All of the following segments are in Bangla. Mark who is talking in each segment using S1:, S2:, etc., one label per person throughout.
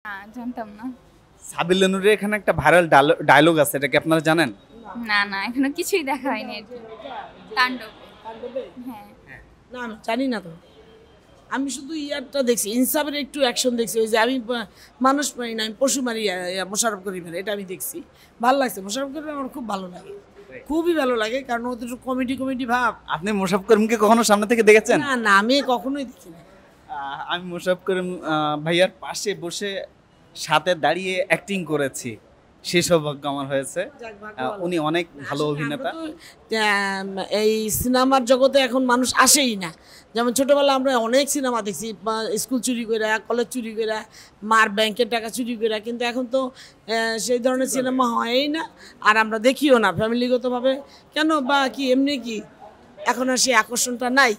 S1: না, জানতাম না।
S2: সাবিলা নূরের এখানে একটা ভাইরাল ডায়লগ আছে, এটা কি আপনারা জানেন?
S1: না না, এখনো কিছুই দেখা হয়নি আর কি। তাণ্ডব। হ্যাঁ।
S3: না আমি জানি না তো। আমি শুধু ইয়ারটা দেখছি, ইনসাফের একটু অ্যাকশন দেখছি। ওই যে আমি মানুষ মারি না, আমি পশু মারি, মোশাররফ করিমের, এটা আমি দেখছি। ভালো লাগছে। মোশাররফ করিম আমার খুব ভালো লাগে, খুবই ভালো লাগে, কারণ ওদের কমেডি কমেডি ভাব।
S2: আপনি মোশাররফ করিমকে কখনো সামনে থেকে দেখেছেন?
S3: না না, আমি কখনোই দেখি না।
S2: আমি মোশাররফ করিম ভাইয়ার পাশে বসে সাথে দাঁড়িয়ে অ্যাক্টিং করেছি, সেই সৌভাগ্য আমার হয়েছে।
S3: যাক, ভাগ্য ভালো।
S2: উনি অনেক ভালো
S3: আসলে
S2: অভিনেতা।
S3: আমরা তো, এই সিনেমার জগতে এখন মানুষ আসেই না। যেমন ছোটবেলা আমরা অনেক সিনেমা দেখছি, স্কুল চুরি করে, কলেজ চুরি করে, মার ব্যাংকের টাকা চুরি করে, কিন্তু এখন তো সেই ধরনের সিনেমা হয়ই না, আর আমরা দেখিও না ফ্যামিলিগতভাবে। কেন বা কি এমনি কি এখন আর সেই আকর্ষণটা নাই।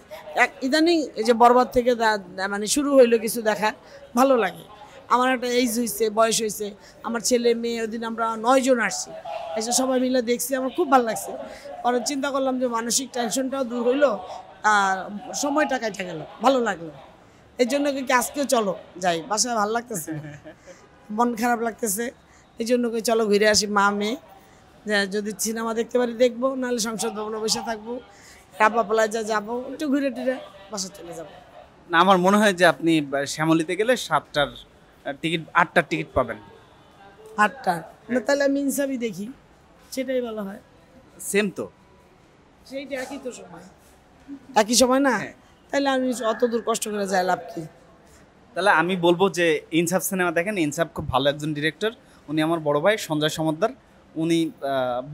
S3: ইদানিং এই যে বরবাদ থেকে মানে শুরু হইলো কিছু দেখা, ভালো লাগে। আমার একটা এইজ হয়েছে, বয়স হয়েছে, আমার ছেলে মেয়ে, ওই দিন আমরা 9 জন আসছি, এসে সবাই মিলে দেখছি, আমার খুব ভালো লাগছে। পরে চিন্তা করলাম যে মানসিক টেনশনটাও দূর হইলো, আর সময়টা কাটা গেল, ভালো লাগলো। এই জন্য কি আজকেও চলো যাই, বাসায় ভালো লাগতেছে, মন খারাপ লাগতেছে, এই জন্য কি চলো ঘুরে আসি মা মেয়ে। যদি সিনেমা দেখতে পারি দেখবো, নাহলে সংসদ ভবনে বসে থাকবো, রাব্বা প্লাজা যাবো, একটু ঘুরে টুরে বাসা চলে যাবো।
S2: না, আমার মনে হয় যে আপনি শ্যামলীতে গেলে 7টার টিকিট, 8টার টিকিট পাবেন।
S3: 8টা না, তাহলে আমি ইনসাফই দেখি, সেটাই ভালো হয়।
S2: সেম তো।
S3: সেইটা একই তো সময়, একই সময় না। তাহলে আমি অত দূর কষ্ট করে যাই, লাভ কি?
S2: তাহলে আমি বলবো যে ইনসাফ সিনেমা দেখেন। ইনসাফ খুব ভালো একজন ডিরেক্টর। উনি আমার বড় ভাই সঞ্জয় সমদ্দার। উনি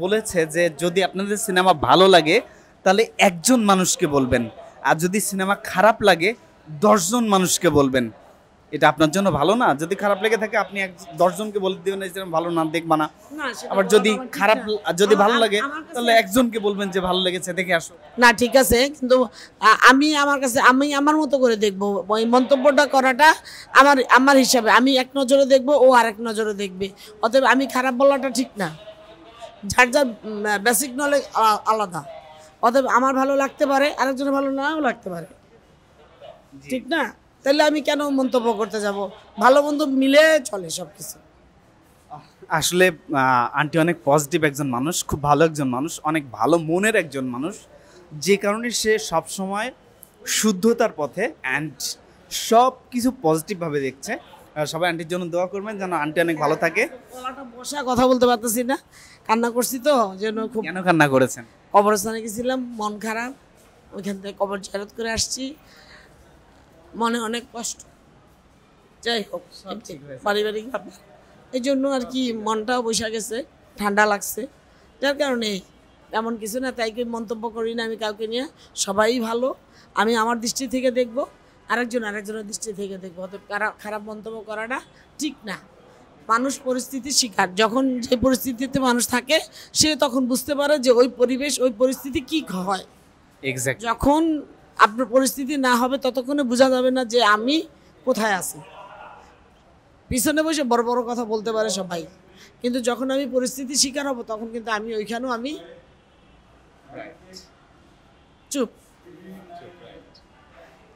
S2: বলেছে যে যদি আপনাদের সিনেমা ভালো লাগে তাহলে একজন মানুষকে বলবেন, আর যদি সিনেমা খারাপ লাগে 10 জন মানুষকে বলবেন। এটা আপনার জন্য ভালো না? যদি খারাপ লেগে থাকে আপনি 10 জনকে বলে দিবেন এই সিনেমা ভালো না, দেখবা না।
S3: না, সেটা
S2: আবার
S3: বলা
S2: যদি
S3: আমার ঠিক
S2: খারাপ,
S3: না।
S2: যদি ভালো
S3: আমার-
S2: লাগে
S3: আমার কাছে-
S2: তাহলে একজনকে বলবেন যে ভালো লেগেছে, দেখে আসো।
S3: না ঠিক আছে, কিন্তু আমি আমার কাছে, আমি আমার মতো করে দেখবো। ওই মন্তব্যটা করাটা আমার আমার হিসাবে, আমি এক নজরে দেখবো, ও আরেক নজরে দেখবে। অতএব আমি খারাপ বলাটা ঠিক না। যার যার বেসিক নলেজ আলাদা। অতএব আমার ভালো লাগতে পারে, আরেকজনের ভালো নাও লাগতে পারে, ঠিক না? তাহলে আমি কেন মন্তব্য করতে যাব? ভালো মন্দ মিলে চলে সব কিছু।
S2: আসলে আন্টি অনেক পজিটিভ একজন মানুষ, খুব ভালো একজন মানুষ, অনেক ভালো মনের একজন মানুষ, যে কারণে সে সবসময় শুদ্ধতার পথে অ্যান্ড সব কিছু পজিটিভভাবে দেখছে। সবাই আন্টির জন্য দোয়া করবেন যেন আন্টি অনেক ভালো থাকে।
S3: গলাটা বসা, কথা বলতে পারতেছি না, কান্না করছি তো, যেন খুব।
S2: কেন কান্না করেছেন?
S3: কবরস্থানে গেছিলাম, মন খারাপ, ওইখান থেকে কবর জিয়ারত করে আসছি, মনে অনেক কষ্ট। যাই হোক, পারিবারিক ব্যাপার, এই জন্য আর কি মনটাও বসে গেছে, ঠান্ডা লাগছে, যার কারণে এমন কিছু না। তাই কি মন্তব্য করি না আমি কাউকে নিয়ে, সবাই ভালো। আমি আমার দৃষ্টি থেকে দেখব, আরেকজনের দৃষ্টি থেকে দেখবো। অতএব খারাপ মন্তব্য করাটা ঠিক না। মানুষ পরিস্থিতির শিকার, যখন যে পরিস্থিতিতে মানুষ থাকে সে তখন বুঝতে পারে যে ওই পরিবেশ, ওই পরিস্থিতি কি হয়।
S2: এক্স্যাক্ট।
S3: যখন আপনার পরিস্থিতি না হবে ততক্ষণে বোঝা যাবে না যে আমি কোথায় আছি। পিছনে বসে বড় বড় কথা বলতে পারে সবাই, কিন্তু যখন আমি পরিস্থিতির শিকার হব তখন কিন্তু আমি ওইখানেও আমি চুপ।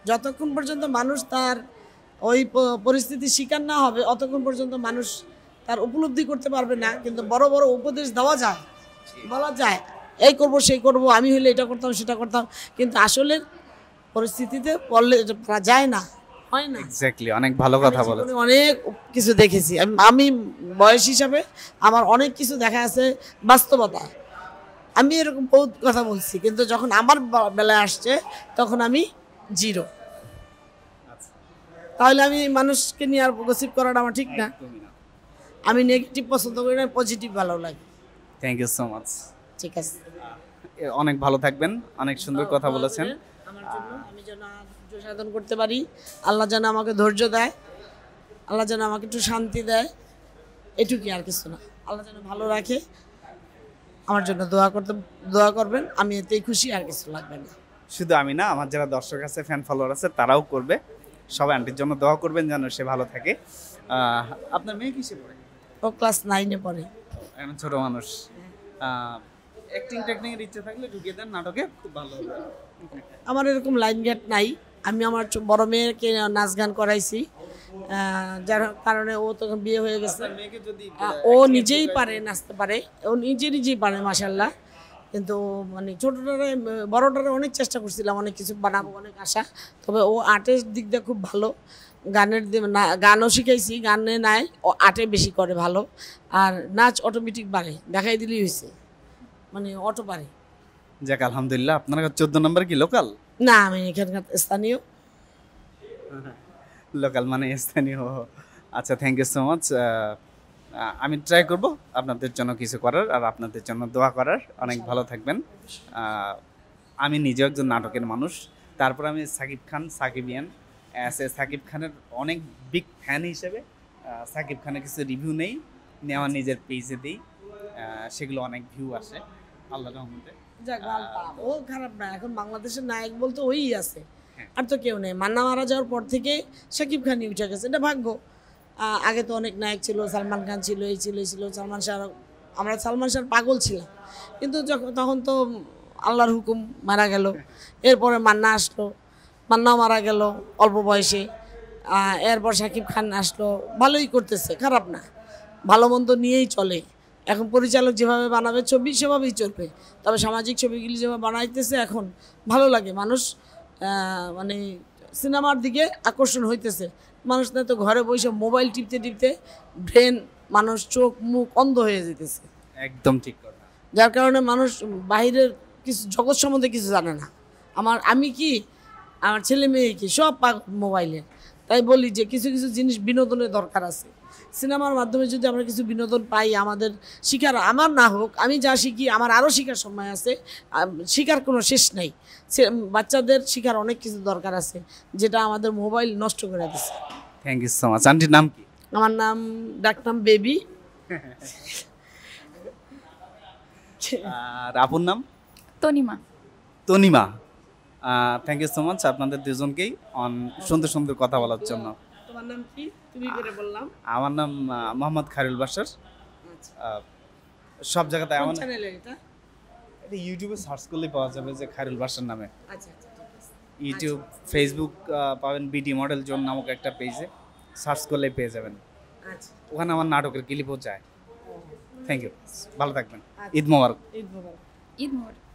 S3: যতক্ষণ পর্যন্ত মানুষ তার ওই পরিস্থিতির শিকার না হবে অতক্ষণ পর্যন্ত মানুষ তার উপলব্ধি করতে পারবে না। কিন্তু বড় বড় উপদেশ দেওয়া যায়, বলা যায় এই করব সেই করব, আমি হলে এটা করতাম সেটা করতাম, কিন্তু আসলে পরিস্থিতিতে বললে এটা করা যায় না, হয় না।
S2: এক্স্যাক্টলি, অনেক ভালো কথা বলেছেন।
S3: জীবনে অনেক কিছু দেখেছি আমি বয়স হিসাবে, আমার অনেক কিছু দেখা আছে বাস্তবতা। আমি এরকম বহুত কথা বলছি, কিন্তু যখন আমার বেলায় আসছে তখন আমি জিরো। তাহলে আমি মানুষকে নিয়ে আর গসিপ করাটা আমার ঠিক না। আমি নেগেটিভ পছন্দ করি না, পজিটিভ ভালো লাগে।
S2: Thank you so much.
S3: ঠিক আছে,
S2: অনেক ভালো থাকবেন, অনেক সুন্দর কথা বলেছেন।
S3: আমার জন্য, আমি যেন ধৈর্য সাধন করতে পারি, আল্লাহ যেন আমাকে ধৈর্য দেয়, আল্লাহ যেন আমাকে একটু শান্তি দেয়, এটুকুই, আর কিছু না। আল্লাহ যেন ভালো রাখে, আমার জন্য দোয়া করবেন, আমি এতেই খুশি, আর কিছু লাগবে না।
S2: শুধু আমি না, আমার যারা দর্শক আছে, ফ্যান ফলোয়ার আছে, তারাও করবে। সবাই আন্টির জন্য দোয়া করবেন যেন সে ভালো থাকে। আপনার মেয়ে কিসে পড়ে?
S3: ও ক্লাস 9-এ পড়ে।
S2: এখন ছোট মানুষ, অ্যাক্টিং টেকনিক এর ইচ্ছে থাকলে ঢুকিয়ে দেন নাটকে, খুব ভালো হবে।
S3: আমার এরকম লাইন গেট নাই। আমি আমার বড় মেয়েকে নাচ গান করাইছি, যার কারণে ও তখন বিয়ে হয়ে গেছে।
S2: মেয়েকে যদি
S3: ও নিজেই পারে, নাচতে পারে, ও নিজেই পারে মাশাল্লাহ। কিন্তু মানে ছোটোটারে বড়োটারে অনেক চেষ্টা করছিলাম, অনেক কিছু বানাবো, অনেক আশা। তবে ও আর্টের দিক দিয়ে খুব ভালো, গানও শিখাইছি, গানে নাই, ও আর্টে বেশি করে ভালো। আর নাচ অটোমেটিক পারে, দেখাই দিলেই হয়েছে, মানে অটো পারে।
S2: যাক আলহামদুলিল্লাহ। আপনার 14 নম্বর কি লোকাল?
S3: না, আমি এখানকার স্থানীয়।
S2: লোকাল মানে স্থানীয়। আচ্ছা, থ্যাংক ইউ সো মাচ। আমি ট্রাই করব আপনাদের জন্য কিছু করার, আর আপনাদের জন্য দোয়া করার। অনেক ভালো থাকবেন। আমি নিজেও একজন নাটকের মানুষ, তারপর আমি সাকিবিয়ান সাকিব খানের অনেক বিগ ফ্যান হিসেবে সাকিব খানের কিছু রিভিউ নেই, আমার নিজের পেজে দিই, সেগুলো অনেক ভিউ আসে আল্লাহর রহমতে।
S3: যাক, ভালো। ও খারাপ না, এখন বাংলাদেশের নায়ক বলতে ওই আছে, আর তো কেউ নেই। মান্না মারা যাওয়ার পর থেকে শাকিব খানই উঠে গেছে, এটা ভাগ্য। আগে তো অনেক নায়ক ছিল, সালমান খান ছিল, এই ছিল সালমান শাহ। আমরা সালমান শাহ পাগল ছিলাম, কিন্তু তখন তো আল্লাহর হুকুম, মারা গেল। এরপরে মান্না আসলো, মান্নাও মারা গেল অল্প বয়সে। এরপর শাকিব খান আসলো, ভালোই করতেছে, খারাপ না, ভালো মন্দ নিয়েই চলে। এখন পরিচালক যেভাবে বানাবে ছবি সেভাবেই চলবে। তবে সামাজিক ছবিগুলি যেভাবে বানাইতেছে এখন ভালো লাগে, মানুষ মানে সিনেমার দিকে আকর্ষণ হইতেছে। মানুষ না তো ঘরে বসে মোবাইল টিপতে টিপতে ব্রেন, মানুষ চোখ মুখ অন্ধ হয়ে যেতেছে।
S2: একদম ঠিক কথা।
S3: যার কারণে মানুষ বাইরের কিছু জগৎ সম্বন্ধে কিছু জানে না। আমি কি, আমার ছেলে মেয়ে কি, সব মোবাইলে। তাই বলি যে কিছু কিছু জিনিস বিনোদনের দরকার আছে। সিনেমার মাধ্যমে যদি আমরা কিছু বিনোদন পাই, আমাদের শিখার, আমার না হোক, আমি যা শিখি আমার আরও শিখার সময় আছে, শিখার কোনো শেষ নেই। বাচ্চাদের শিখার অনেক কিছু দরকার আছে, যেটা আমাদের মোবাইল নষ্ট করে দিচ্ছে।
S2: Thank you so much. আন্টির নাম কি?
S3: আমার নাম, ডাকনাম বেবি।
S2: আর আপুর নাম?
S1: Tanima.
S2: Tanima. Thank you so much আপনাদের দুজনকেই সুন্দর সুন্দর কথা বলার জন্য।
S3: তোমার নাম কি? তুমি করে বললাম।
S2: আমার নাম মোহাম্মদ খায়রুল বাশার। সব জায়গাতে
S3: কোন
S2: এমন
S3: চ্যানেলে এটা?
S2: এটা ইউটিউবে সার্চ করলেই পাওয়া যাবে যে খায়রুল বাশার নামে।
S3: আচ্ছা আচ্ছা, ঠিক আছে।
S2: ইউটিউব, ফেসবুক পাবেন বিডি মডেল জোন নামক একটা পেজে, সার্চ করলেই পেয়ে যাবেন।
S3: আচ্ছা,
S2: ওখানে আমার নাটকের ক্লিপও যায়। থ্যাংক ইউ, ভালো থাকবেন। ঈদ মোবারক।
S3: ঈদ মোবারক।
S1: ঈদ মোবারক।